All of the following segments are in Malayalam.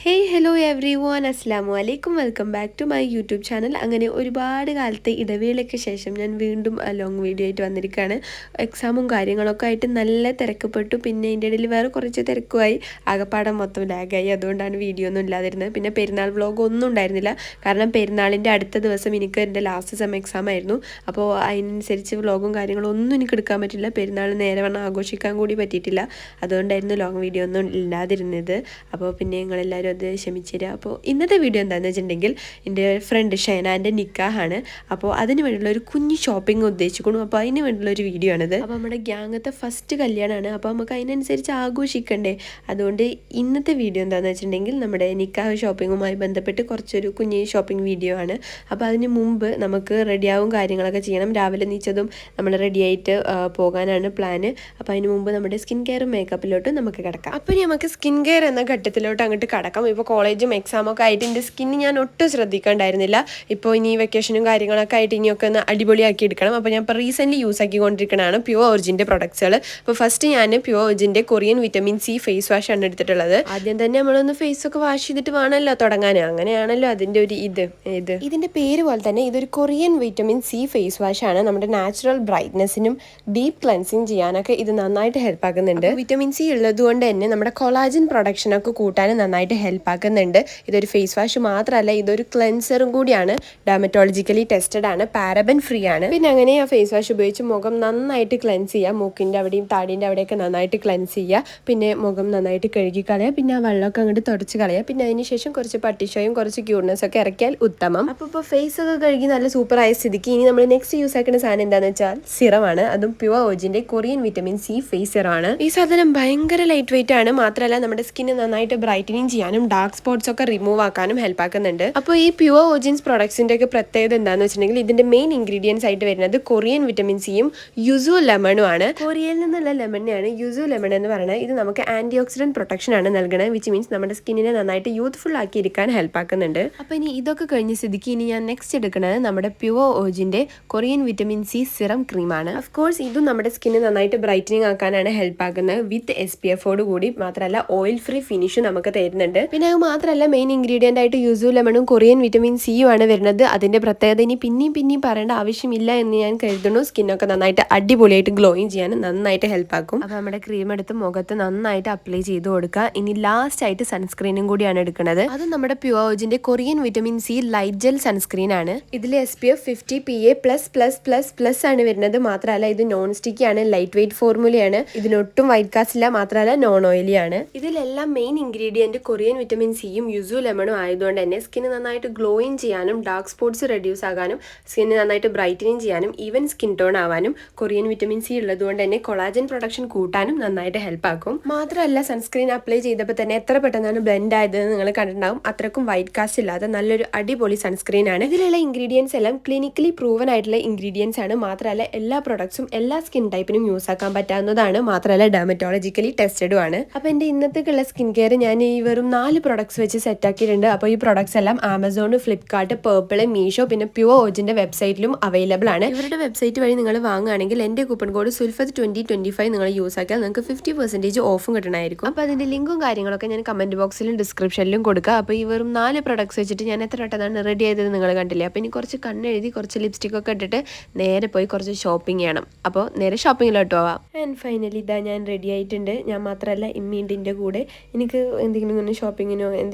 ഹേയ് ഹലോ എവ്രി വൺ അസ്സാമു അലൈക്കും welcome back to my YouTube channel. അങ്ങനെ ഒരുപാട് കാലത്തെ ഇടവേളയ്ക്ക് ശേഷം ഞാൻ വീണ്ടും ലോങ് വീഡിയോ ആയിട്ട് വന്നിരിക്കുകയാണ്. എക്സാമും കാര്യങ്ങളൊക്കെ ആയിട്ട് നല്ല തിരക്കപ്പെട്ടു. പിന്നെ എൻ്റെ ഇടയിൽ വേറെ കുറച്ച് തിരക്കുമായി, ആകപ്പാടം മൊത്തം ലാഗായി. അതുകൊണ്ടാണ് വീഡിയോ ഒന്നും ഇല്ലാതിരുന്നത്. പിന്നെ പെരുന്നാൾ വ്ളോഗ് ഒന്നും ഉണ്ടായിരുന്നില്ല. കാരണം പെരുന്നാളിൻ്റെ അടുത്ത ദിവസം എനിക്ക് എൻ്റെ ലാസ്റ്റ് സെം എക്സാം ആയിരുന്നു. അപ്പോൾ അതിനനുസരിച്ച് വ്ളോഗും കാര്യങ്ങളും ഒന്നും എനിക്ക് എടുക്കാൻ പറ്റില്ല. പെരുന്നാൾ നേരെ വണ്ണം ആഘോഷിക്കാൻ കൂടി പറ്റിയിട്ടില്ല. അതുകൊണ്ടായിരുന്നു ലോങ് വീഡിയോ ഒന്നും ഇല്ലാതിരുന്നത്. അപ്പോൾ പിന്നെ നിങ്ങളെല്ലാവരും അത് ക്ഷമിച്ചുതരിക. അപ്പോൾ ഇന്നത്തെ വീഡിയോ എന്താണെന്ന് വെച്ചിട്ടുണ്ടെങ്കിൽ എൻ്റെ ഫ്രണ്ട് ഷൈനാൻ്റെ നിക്കാഹാണ്. അപ്പോൾ അതിന് വേണ്ടിയുള്ള ഒരു കുഞ്ഞു ഷോപ്പിംഗ് ഉദ്ദേശിക്കുന്നു. അപ്പോൾ അതിന് വേണ്ടിയുള്ള ഒരു വീഡിയോ ആണിത്. അപ്പോൾ നമ്മുടെ ഗ്യാങ്ങത്തെ ഫസ്റ്റ് കല്യാണമാണ്. അപ്പോൾ നമുക്ക് അതിനനുസരിച്ച് ആഘോഷിക്കണ്ടേ. അതുകൊണ്ട് ഇന്നത്തെ വീഡിയോ എന്താണെന്ന് വെച്ചിട്ടുണ്ടെങ്കിൽ നമ്മുടെ നിക്കാഹ് ഷോപ്പിങ്ങുമായി ബന്ധപ്പെട്ട് കുറച്ചൊരു കുഞ്ഞു ഷോപ്പിംഗ് വീഡിയോ ആണ്. അപ്പോൾ അതിന് മുമ്പ് നമുക്ക് റെഡിയാവും കാര്യങ്ങളൊക്കെ ചെയ്യണം. രാവിലെ നീച്ചതും നമ്മൾ റെഡിയായിട്ട് പോകാനാണ് പ്ലാന്. അപ്പോൾ അതിന് മുമ്പ് നമ്മുടെ സ്കിൻ കെയറും മേക്കപ്പിലോട്ടും നമുക്ക് കിടക്കാം. അപ്പോൾ നമുക്ക് സ്കിൻ കെയർ എന്ന ഘട്ടത്തിലോട്ട് അങ്ങോട്ട് കടക്കാം. ഇപ്പോൾ കോളേജും എക്സാമൊക്കെ ആയിട്ട് എൻ്റെ സ്കിന്ന് ഞാൻ ഒട്ടും ശ്രദ്ധിക്കേണ്ടായിരുന്നില്ല. ഇപ്പോൾ ഇനി വെക്കേഷനും കാര്യങ്ങളൊക്കെ ആയിട്ട് ഇനിയൊക്കെ ഒന്ന് അടിപൊളിയാക്കി എടുക്കണം. അപ്പോൾ ഞാൻ ഇപ്പോൾ റീസെൻ്റ്ലി യൂസ് ആക്കിക്കൊണ്ടിരിക്കുന്നതാണ് പ്യുവർ ഒറിജിൻ്റെ പ്രൊഡക്ട്സുകൾ. അപ്പോൾ ഫസ്റ്റ് ഞാൻ പ്യുവർ ഒറിജിൻ്റെ Korean vitamin C face wash ആണ് എടുത്തിട്ടുള്ളത്. ആദ്യം തന്നെ നമ്മളൊന്ന് ഫേസൊക്കെ വാഷ് ചെയ്തിട്ട് വേണമല്ലോ തുടങ്ങാൻ. അങ്ങനെയാണല്ലോ അതിൻ്റെ ഒരു ഇതിൻ്റെ പേര് പോലെ തന്നെ ഇതൊരു Korean vitamin C face wash ആണ്. നമ്മുടെ നാച്ചുറൽ ബ്രൈറ്റ്നെസ്സിനും ഡീപ്പ് ക്ലെൻസിങ് ചെയ്യാനൊക്കെ ഇത് നന്നായിട്ട് ഹെൽപ്പ് ആക്കുന്നുണ്ട്. വിറ്റമിൻ സി ഉള്ളത് കൊണ്ട് തന്നെ നമ്മുടെ കൊളാജൻ പ്രൊഡക്ഷനൊക്കെ കൂട്ടാനും നന്നായിട്ട് ഹെൽപ്പ് ആക്കുന്നുണ്ട്. ഇതൊരു ഫേസ് വാഷ് മാത്രമല്ല, ഇതൊരു ക്ലെൻസറും കൂടിയാണ്. ഡെർമറ്റോളജിക്കലി ടെസ്റ്റഡ് ആണ്, പാരബൻ ഫ്രീ ആണ്. പിന്നെ അങ്ങനെ ആ ഫേസ് വാഷ് ഉപയോഗിച്ച് മുഖം നന്നായിട്ട് ക്ലെൻസ് ചെയ്യുക. മൂക്കിൻ്റെ അവിടെയും താടിൻ്റെ അവിടെയൊക്കെ നന്നായിട്ട് ക്ലെൻസ് ചെയ്യുക. പിന്നെ മുഖം നന്നായിട്ട് കഴുകി കളയുക. പിന്നെ ആ വെള്ളമൊക്കെ അങ്ങോട്ട് തുടച്ച് കളയുക. പിന്നെ അതിന് ശേഷം കുറച്ച് പട്ടിഷോയും കുറച്ച് ക്യൂട്ട്നെസ് ഒക്കെ ഇറക്കിയാൽ ഉത്തമം. അപ്പോൾ ഇപ്പോൾ ഫേസ് ഒക്കെ കഴുകി നല്ല സൂപ്പറായ സ്ഥിതിക്ക് ഇനി നമ്മൾ നെക്സ്റ്റ് യൂസ് ആക്കുന്ന സാധനം എന്താണെന്ന് വെച്ചാൽ സിറമാണ്. അതും പ്യുവർ ഓജിൻ്റെ കൊറിയൻ വിറ്റമിൻ സി ഫേസ് സിറമാണ്. ഈ സാധനം ഭയങ്കര ലൈറ്റ് വെയിറ്റ് ആണ്. മാത്രമല്ല നമ്മുടെ സ്കിന്ന് നന്നായിട്ട് ബ്രൈറ്റനിങ് ചെയ്യാനും ഡാർക്ക് സ്പോട്ട്സ് ഒക്കെ റിമൂവ് ആക്കാനും ഹെൽപ്പ് ആക്കുന്നുണ്ട്. അപ്പോൾ ഈ പ്യുവർ ഓജിൻസ് പ്രൊഡക്ട്സിൻ്റെ ഒക്കെ പ്രത്യേകത എന്താണെന്ന് വെച്ചിട്ടുണ്ടെങ്കിൽ ഇതിന്റെ മെയിൻ ഇൻഗ്രീഡിയൻസ് ആയിട്ട് വരുന്നത് കൊറിയൻ വിറ്റമിൻ സിയും യുസു ലെമണും ആണ്. കൊറിയയിൽ നിന്നുള്ള ലെമണിനെയാണ് യുസു ലെമൺ എന്ന് പറയുന്നത്. ഇത് നമുക്ക് ആന്റി ഓക്സിഡന്റ് പ്രൊട്ടക്ഷൻ ആണ് നൽകുന്നത്, വിച്ച് മീൻസ് നമ്മുടെ സ്കിന്നിനെ നന്നായിട്ട് യൂത്ത്ഫുൾ ആക്കി ഇരിക്കാൻ ഹെൽപ്പ് ആക്കുന്നുണ്ട്. അപ്പോൾ ഇനി ഇതൊക്കെ കഴിഞ്ഞ സ്ഥിതിക്ക് ഇനി ഞാൻ നെക്സ്റ്റ് എടുക്കുന്നത് നമ്മുടെ പ്യുവർ ഓജിന്റെ കൊറിയൻ വിറ്റമിൻ സി സിറം ക്രീമാണ്. ഓഫ് കോഴ്സ് ഇതും നമ്മുടെ സ്കിന്ന് നന്നായിട്ട് ബ്രൈറ്റനിങ് ആക്കാനാണ് ഹെൽപ്പ് ആക്കുന്നത്, വിത്ത് SPF കൂടി. മാത്രമല്ല ഓയിൽ ഫ്രീ ഫിനിഷും നമുക്ക് തരുന്നുണ്ട്. പിന്നെ അത് മാത്രമല്ല മെയിൻ ഇൻഗ്രീഡിയൻ്റ് ആയിട്ട് യുസു ലെമണും കൊറിയൻ വിറ്റമിൻ സിയും ആണ് വരുന്നത്. അതിന്റെ പ്രത്യേകത ഇനി പിന്നെയും പറയേണ്ട ആവശ്യമില്ല എന്ന് ഞാൻ കരുതുന്നു. സ്കിന്നൊക്കെ നന്നായിട്ട് അടിപൊളിയായിട്ട് ഗ്ലോയിങ് ചെയ്യാൻ നന്നായിട്ട് ഹെൽപ്പ് ആക്കും. അപ്പോൾ നമ്മുടെ ക്രീം എടുത്ത് മുഖത്ത് നന്നായിട്ട് അപ്ലൈ ചെയ്ത് കൊടുക്കുക. ഇനി ലാസ്റ്റ് ആയിട്ട് സൺസ്ക്രീനും കൂടിയാണ് എടുക്കുന്നത്. അത് നമ്മുടെ പ്യുവർ ഓജിന്റെ Korean vitamin C light gel sunscreen ആണ്. ഇതിൽ SPF 50 PA++++ ആണ് വരുന്നത്. മാത്രമല്ല ഇത് നോൺ സ്റ്റിക്കി ആണ്, ലൈറ്റ് വെയിറ്റ് ഫോർമുലയാണ്. ഇതിനൊട്ടും വൈറ്റ് കാസ്റ്റ് ഇല്ല. മാത്രമല്ല നോൺ ഓയിലി ആണ്. ഇതിലെല്ലാം മെയിൻ ഇൻഗ്രീഡിയന്റ് കൊറിയൻ വിറ്റമിൻ സിയും യുസു ലെമണും ആയതുകൊണ്ട് തന്നെ സ്കിന്ന് നന്നായിട്ട് ഗ്ലോയിങ് ചെയ്യാനും ഡാർക്ക് സ്പോട്ട്സ് റെഡ്യൂസ് ആകാനും സ്കിന്ന് നന്നായിട്ട് ബ്രൈറ്റനിങ് ചെയ്യാനും ഈവൻ സ്കിൻ ടോൺ ആവാനും കൊറിയൻ വിറ്റമിൻ സി ഉള്ളതുകൊണ്ട് തന്നെ കൊളാജൻ പ്രൊഡക്ഷൻ കൂട്ടാനും നന്നായിട്ട് ഹെൽപ്പ് ആക്കും. മാത്രമല്ല സൺസ്ക്രീൻ അപ്ലൈ ചെയ്തപ്പോൾ തന്നെ എത്ര പെട്ടെന്നാണ് ബ്ലെൻഡ് ആയതെന്ന് നിങ്ങൾ കണ്ടിട്ടുണ്ടാവും. അത്രക്കും വൈറ്റ് കാസ്റ്റ് ഇല്ലാതെ നല്ലൊരു അടിപൊളി സൺസ്ക്രീൻ ആണ്. ഇതിലുള്ള ഇൻഗ്രീഡിയൻസ് എല്ലാം ക്ലിനിക്കലി പ്രൂവൻ ആയിട്ടുള്ള ഇൻഗ്രീഡിയൻസ് ആണ്. മാത്രമല്ല എല്ലാ പ്രൊഡക്ട്സും എല്ലാ സ്കിൻ ടൈപ്പിനും യൂസ് ആക്കാൻ പറ്റാവുന്നതാണ്. മാത്രമല്ല ഡെർമറ്റോളജിക്കലി ടെസ്റ്റഡും ആണ്. അപ്പോൾ എൻ്റെ ഇന്നത്തേക്കുള്ള സ്കിൻ കെയർ ഞാൻ ഈ വെറും 4 പ്രൊഡക്ട്സ് വെച്ച് സെറ്റ് ആക്കിയിട്ടുണ്ട്. അപ്പോൾ ഈ പ്രൊഡക്ട്സ് എല്ലാം ആമസോൺ, ഫ്ലിപ്കാർട്ട്, പേർപ്പിൾ, മീഷോ പിന്നെ പ്യുവർ ഓജിന്റെ വെബ്സൈറ്റിലും അവൈലബിൾ ആണ്. ഇവരുടെ വെബ്സൈറ്റ് വഴി നിങ്ങൾ വാങ്ങുകയാണെങ്കിൽ എൻ്റെ കൂപ്പൺ കോഡ് സുൽഫത്ത് 2025 നിങ്ങൾ യൂസ് ആക്കിയാൽ നിങ്ങൾക്ക് 50% ഓഫും കിട്ടണമായിരിക്കും. അപ്പോൾ അതിന്റെ ലിങ്കും കാര്യങ്ങളൊക്കെ ഞാൻ കമന്റ് ബോക്സിലും ഡിസ്ക്രിപ്ഷനിലും കൊടുക്കുക. അപ്പോൾ ഈ വെറും 4 പ്രൊഡക്ട്സ് വെച്ചിട്ട് ഞാൻ എത്ര പെട്ടെന്നാണ് റെഡി ആയത് നിങ്ങൾ കണ്ടില്ലേ. അപ്പോൾ ഇനി കുറച്ച് കണ്ണെഴുതി കുറച്ച് ലിപ്സ്റ്റിക് ഒക്കെ ഇട്ടിട്ട് നേരെ പോയി കുറച്ച് ഷോപ്പിംഗ് ചെയ്യണം. അപ്പോൾ നേരെ ഷോപ്പിങ്ങിലോട്ട് പോവാം. ആൻഡ് ഫൈനലി ഇതാ ഞാൻ റെഡി ആയിട്ടുണ്ട്. ഞാൻ മാത്രമല്ല ഇമ്മീൻ്റെ എൻ്റെ കൂടെ. എനിക്ക് എന്തെങ്കിലും ഇങ്ങനെ ഷോപ്പിങ്ങിനോ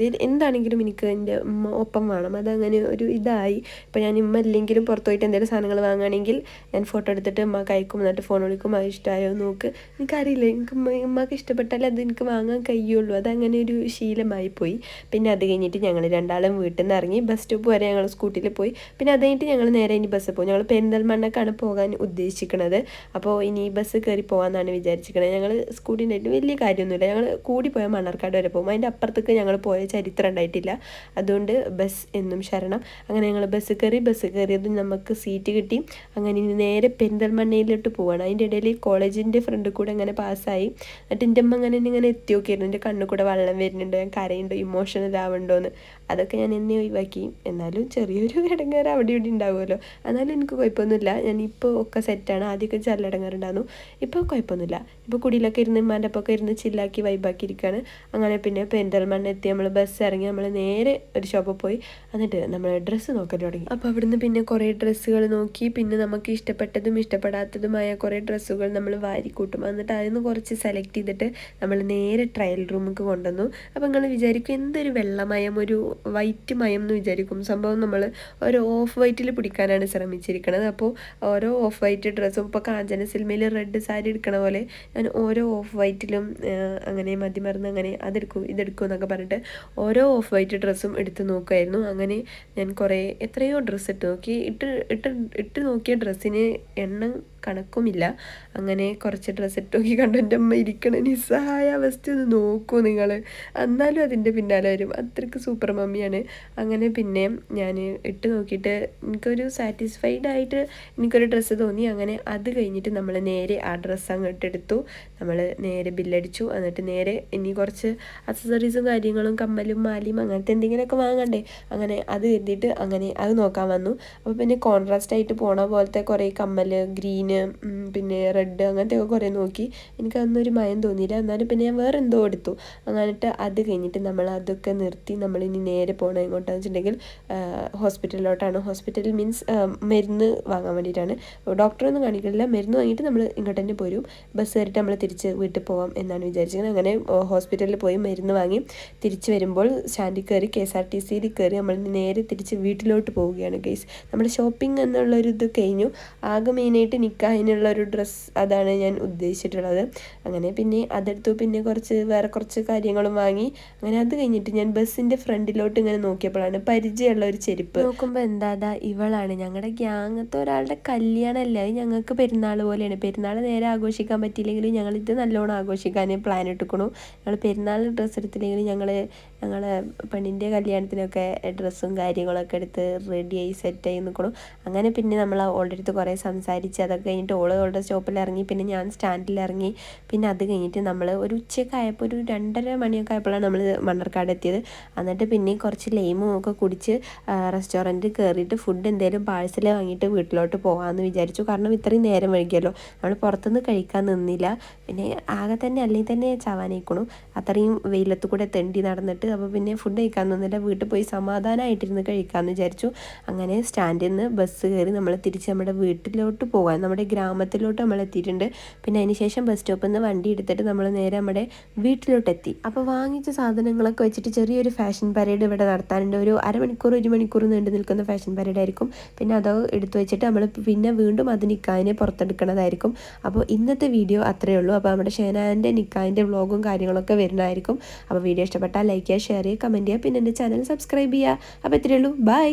എന്താണെങ്കിലും എനിക്ക് എൻ്റെ ഉമ്മ ഒപ്പം വേണം. അതങ്ങനെ ഒരു ഇതായി. ഇപ്പോൾ ഞാൻ ഇമ്മ ഇല്ലെങ്കിലും പുറത്ത് പോയിട്ട് എന്തെങ്കിലും സാധനങ്ങൾ വാങ്ങുകയാണെങ്കിൽ ഞാൻ ഫോട്ടോ എടുത്തിട്ട് ഉമ്മക്ക് അയക്കും. എന്നിട്ട് ഫോൺ വിളിക്കും, അത് ഇഷ്ടമായോ നോക്ക്. എനിക്കറിയില്ല, എനിക്ക് ഉമ്മക്ക് ഇഷ്ടപ്പെട്ടാലേ അത് എനിക്ക് വാങ്ങാൻ കഴിയുള്ളൂ. അതങ്ങനെ ഒരു ശീലമായി പോയി. പിന്നെ അത് കഴിഞ്ഞിട്ട് ഞങ്ങൾ രണ്ടാളും വീട്ടിൽ നിന്ന് ഇറങ്ങി ബസ് സ്റ്റോപ്പ് വരെ ഞങ്ങൾ സ്കൂട്ടിയിൽ പോയി. പിന്നെ അത് കഴിഞ്ഞിട്ട് ഞങ്ങൾ നേരെ ഇനി ബസ്സിൽ പോകും. ഞങ്ങൾ പെരിന്തൽമണ്ണക്കാണ് പോകാൻ ഉദ്ദേശിക്കുന്നത്. അപ്പോൾ ഇനി ബസ് കയറി പോകാമെന്നാണ് വിചാരിച്ചിരിക്കുന്നത്. ഞങ്ങൾ സ്കൂട്ടി ഉണ്ടായിട്ട് വലിയ കാര്യമൊന്നുമില്ല. ഞങ്ങൾ കൂടി പോയാൽ മണ്ണാർക്കാട് വരെ പോകും. അതിൻ്റെ അപ്പുറത്തേക്ക് ഞങ്ങൾ പോയ ചരിത്രം ഉണ്ടായിട്ടില്ല. അതുകൊണ്ട് ബസ് എന്നും ശരണം. അങ്ങനെ ഞങ്ങൾ ബസ് കയറിയത് നമുക്ക് സീറ്റ് കിട്ടി. അങ്ങനെ ഇനി നേരെ പെരിന്തൽമണ്ണയിലോട്ട് പോവാണ്. അതിൻ്റെ ഇടയിൽ കോളേജിൻ്റെ ഫ്രണ്ട് കൂടെ അങ്ങനെ പാസ്സായി. എന്നിട്ട് എൻ്റെ അമ്മ ഇങ്ങനെ എത്തി നോക്കിയിരുന്നു. എൻ്റെ കണ്ണിൽ കൂടെ വെള്ളം വരുന്നുണ്ടോ, ഞാൻ കരയുണ്ടോ, ഇമോഷണൽ ആവുന്നുണ്ടോയെന്ന്. അതൊക്കെ ഞാൻ എന്നെ ഒഴിവാക്കി. എന്നാലും ചെറിയൊരു ഇടങ്ങേറ് അവിടെ ഇവിടെ ഉണ്ടാവുമല്ലോ. എന്നാലും എനിക്ക് കുഴപ്പമൊന്നുമില്ല. ഞാൻ ഇപ്പോൾ ഒക്കെ സെറ്റാണ്. ആദ്യമൊക്കെ നല്ല ഇടങ്ങേറുണ്ടായിരുന്നു. ഇപ്പോൾ കുഴപ്പമൊന്നുമില്ല. ഇപ്പോൾ കുടിയിലൊക്കെ ഇരുന്ന് ഉമ്മാൻ്റെ ഒപ്പമൊക്കെ ഇരുന്ന് ചില്ലാക്കി വൈബാക്കി ഇരിക്കുകയാണ്. അങ്ങനെ പിന്നെ പെരിന്തൽമണ്ണ എത്തി. നമ്മൾ ബസ് ഇറങ്ങി നമ്മൾ നേരെ ഒരു ഷോപ്പിൽ പോയി. എന്നിട്ട് നമ്മൾ ഡ്രസ്സ് നോക്കൽ തുടങ്ങി. അപ്പോൾ അവിടുന്ന് പിന്നെ കുറേ ഡ്രസ്സുകൾ നോക്കി. പിന്നെ നമുക്ക് ഇഷ്ടപ്പെട്ടതും ഇഷ്ടപ്പെടാത്തതുമായ കുറേ ഡ്രസ്സുകൾ നമ്മൾ വാരിക്കൂട്ടും. എന്നിട്ട് അതിൽ നിന്ന് കുറച്ച് സെലക്ട് ചെയ്തിട്ട് നമ്മൾ നേരെ ട്രയൽ റൂമിലേക്ക് കൊണ്ടുവന്നു. അപ്പോൾ നിങ്ങൾ വിചാരിക്കും എന്തൊരു വെള്ളമയം, ഒരു വൈറ്റ് മയം എന്ന് വിചാരിക്കും. സംഭവം നമ്മൾ ഒരു ഓഫ് വൈറ്റിൽ പിടിക്കാനാണ് ശ്രമിച്ചിരിക്കുന്നത്. അപ്പോൾ ഓരോ ഓഫ് വൈറ്റ് ഡ്രസ്സും ഇപ്പോൾ കാഞ്ചന സിനിമയിൽ റെഡ് സാരി എടുക്കണ പോലെ ഞാൻ ഓരോ ഓഫ് വൈറ്റിലും അങ്ങനെ മതിമറന്ന് അങ്ങനെ അതെടുക്കും ഇതെടുക്കും എന്നൊക്കെ പറഞ്ഞിട്ട് ഓരോ ഓഫ് വൈറ്റ് ഡ്രസ്സും എടുത്ത് നോക്കുമായിരുന്നു. അങ്ങനെ ഞാൻ എത്രയോ ഡ്രസ്സ് ഇട്ട് നോക്കി. ഇട്ട് നോക്കിയ ഡ്രസ്സിന് എണ്ണം കണക്കുമില്ല. അങ്ങനെ കുറച്ച് ഡ്രസ്സ് ഇട്ട് നോക്കി കണ്ടു എൻ്റെ അമ്മ ഇരിക്കണ നിസ്സഹായ അവസ്ഥ ഒന്ന് നോക്കൂ നിങ്ങൾ. എന്നാലും അതിൻ്റെ പിന്നാലെ വരും. അത്രയ്ക്ക് സൂപ്പർ മമ്മിയാണ്. അങ്ങനെ പിന്നെ ഞാൻ ഇട്ട് നോക്കിയിട്ട് എനിക്കൊരു സാറ്റിസ്ഫൈഡ് ആയിട്ട് എനിക്കൊരു ഡ്രസ്സ് തോന്നി. അങ്ങനെ അത് കഴിഞ്ഞിട്ട് നമ്മൾ നേരെ ആ ഡ്രസ്സ് അങ്ങോട്ട് എടുത്തു. നമ്മൾ നേരെ ബില്ലടിച്ചു. എന്നിട്ട് നേരെ ഇനി കുറച്ച് അക്സസറീസും കാര്യങ്ങളും കമ്മലും മാലിയും അങ്ങനത്തെ എന്തെങ്കിലുമൊക്കെ വാങ്ങണ്ടേ. അങ്ങനെ അത് കരുതിയിട്ട് അങ്ങനെ അത് നോക്കാൻ വന്നു. അപ്പോൾ പിന്നെ കോൺട്രാസ്റ്റ് ആയിട്ട് പോണ പോലത്തെ കുറേ കമ്മൽ ഗ്രീന് പിന്നെ റെഡ് അങ്ങനത്തെയൊക്കെ കുറേ നോക്കി. എനിക്കതൊന്നൊരു മയം തോന്നിയില്ല. എന്നാലും പിന്നെ ഞാൻ വേറെ എന്തോ എടുത്തു. എന്നിട്ട് അത് കഴിഞ്ഞിട്ട് നമ്മൾ അതൊക്കെ നിർത്തി നമ്മളിനി നേരെ പോകണം എങ്ങോട്ടാണെന്ന് വെച്ചിട്ടുണ്ടെങ്കിൽ ഹോസ്പിറ്റലിലോട്ടാണ്. ഹോസ്പിറ്റൽ മീൻസ് മരുന്ന് വാങ്ങാൻ വേണ്ടിയിട്ടാണ്. ഡോക്ടറൊന്നും കാണിക്കില്ല. മരുന്ന് വാങ്ങിയിട്ട് നമ്മൾ ഇങ്ങോട്ട് തന്നെ പോരും. ബസ് കയറിയിട്ട് നമ്മൾ തിരിച്ച് വീട്ടിൽ പോകാം എന്നാണ് വിചാരിച്ചത്. അങ്ങനെ ഹോസ്പിറ്റലിൽ പോയി മരുന്ന് വാങ്ങി തിരിച്ച് വരുമ്പോൾ സ്റ്റാൻഡിൽ കയറി KSRTCയിൽ കയറി നമ്മൾ നേരെ തിരിച്ച് വീട്ടിലോട്ട് പോവുകയാണ് ഗൈസ്. നമ്മുടെ ഷോപ്പിംഗ് എന്നുള്ളൊരു ഇത് കഴിഞ്ഞു. ആകെ മെയിനായിട്ട് നിക്കാഹിനുള്ളൊരു ഡ്രസ്സ് അതാണ് ഞാൻ ഉദ്ദേശിച്ചിട്ടുള്ളത്. അങ്ങനെ പിന്നെ അതെടുത്തു. പിന്നെ വേറെ കുറച്ച് കാര്യങ്ങളും വാങ്ങി. അങ്ങനെ അത് കഴിഞ്ഞിട്ട് ഞാൻ ബസ്സിൻ്റെ ഫ്രണ്ടിലോട്ട് ഇങ്ങനെ നോക്കിയപ്പോഴാണ് പരിചയമുള്ള ഒരു ചെരുപ്പ് നോക്കുമ്പോൾ എന്താ ഇവളാണ്. ഞങ്ങളുടെ ഗ്യാങ്ങത്തെ ഒരാളുടെ കല്യാണമല്ല, അത് ഞങ്ങൾക്ക് പെരുന്നാൾ പോലെയാണ്. പെരുന്നാൾ നേരെ ആഘോഷിക്കാൻ പറ്റിയില്ലെങ്കിലും ഞങ്ങളിത് നല്ലോണം ആഘോഷിക്കാൻ പ്ലാൻ ഇട്ടിക്കണു. ഞങ്ങൾ പെരുന്നാൾ ഡ്രസ്സ് എടുത്തില്ലെങ്കിലും ഞങ്ങളെ പെണ്ണിൻ്റെ കല്യാണത്തിനൊക്കെ ഡ്രസ്സും കാര്യങ്ങളൊക്കെ എടുത്ത് റെഡിയായി സെറ്റായി നിൽക്കണം. അങ്ങനെ പിന്നെ നമ്മൾ ഓളുടെ അടുത്ത് കുറേ സംസാരിച്ച് അതൊക്കെ കഴിഞ്ഞിട്ട് ഓളുടെ സ്റ്റോപ്പിൽ ഇറങ്ങി. പിന്നെ ഞാൻ സ്റ്റാൻഡിൽ ഇറങ്ങി. പിന്നെ അത് കഴിഞ്ഞിട്ട് നമ്മൾ ഒരു ഉച്ചയ്ക്കായപ്പോൾ ഒരു 2:30 മണിയൊക്കെ ആയപ്പോഴാണ് നമ്മൾ മണ്ണാർക്കാട് എത്തിയത്. എന്നിട്ട് പിന്നെ കുറച്ച് ലൈമും ഒക്കെ കുടിച്ച് റെസ്റ്റോറൻറ്റിൽ കയറിയിട്ട് ഫുഡ് എന്തെങ്കിലും പാഴ്സൽ വാങ്ങിയിട്ട് വീട്ടിലോട്ട് പോകാമെന്ന് വിചാരിച്ചു. കാരണം ഇത്രയും നേരം വൈകിയല്ലോ. നമ്മൾ പുറത്തുനിന്ന് കഴിക്കാൻ നിന്നില്ല. പിന്നെ ആകെ തന്നെ അല്ലെങ്കിൽ തന്നെ ചാവാനായിക്കണു. അത്രയും വെയിലത്ത് കൂടെ തെണ്ടി നടന്നിട്ട്. അപ്പോൾ പിന്നെ ഫുഡ് കഴിക്കാൻ നിന്നില്ല. വീട്ടിൽ പോയി സമാധാനമായിട്ടിരുന്ന് കഴിക്കാമെന്ന് വിചാരിച്ചു. അങ്ങനെ സ്റ്റാൻഡിൽ നിന്ന് ബസ് കയറി നമ്മൾ തിരിച്ച് നമ്മുടെ വീട്ടിലോട്ട് പോകാൻ, നമ്മുടെ ഗ്രാമത്തിലോട്ട് നമ്മൾ എത്തിയിട്ടുണ്ട്. പിന്നെ അതിന് ശേഷം ബസ് സ്റ്റോപ്പിൽ നിന്ന് വണ്ടി എടുത്തിട്ട് നമ്മൾ നേരെ നമ്മുടെ വീട്ടിലോട്ടെത്തി. അപ്പോൾ വാങ്ങിച്ച സാധനങ്ങളൊക്കെ വെച്ചിട്ട് ചെറിയൊരു ഫാഷൻ പരേഡ് ഇവിടെ നടത്താനുണ്ട്. ഒരു അരമണിക്കൂർ 1 മണിക്കൂർ നീണ്ടു നിൽക്കുന്ന ഫാഷൻ പരേഡ് ആയിരിക്കും. പിന്നെ അത് എടുത്തു വെച്ചിട്ട് നമ്മൾ പിന്നെ വീണ്ടും അത് നിക്കാഹിനെ പുറത്തെടുക്കുന്നതായിരിക്കും. അപ്പോൾ ഇന്നത്തെ വീഡിയോ അത്രയേ ഉള്ളൂ. അപ്പോൾ നമ്മുടെ ഷെനാൻ്റെ നിക്കാഹിൻ്റെ വ്ളോഗും കാര്യങ്ങളൊക്കെ വരുന്നതായിരിക്കും. അപ്പോൾ വീഡിയോ ഇഷ്ടപ്പെട്ടാൽ ലൈക്ക് ചെയ്യുക, ഷെയർ ചെയ്യുക, കമൻറ്റ് ചെയ്യുക. പിന്നെ എൻ്റെ ചാനൽ സബ്സ്ക്രൈബ് ചെയ്യുക. അപ്പോൾ ഇത്രയേ ഉള്ളൂ. ബൈ.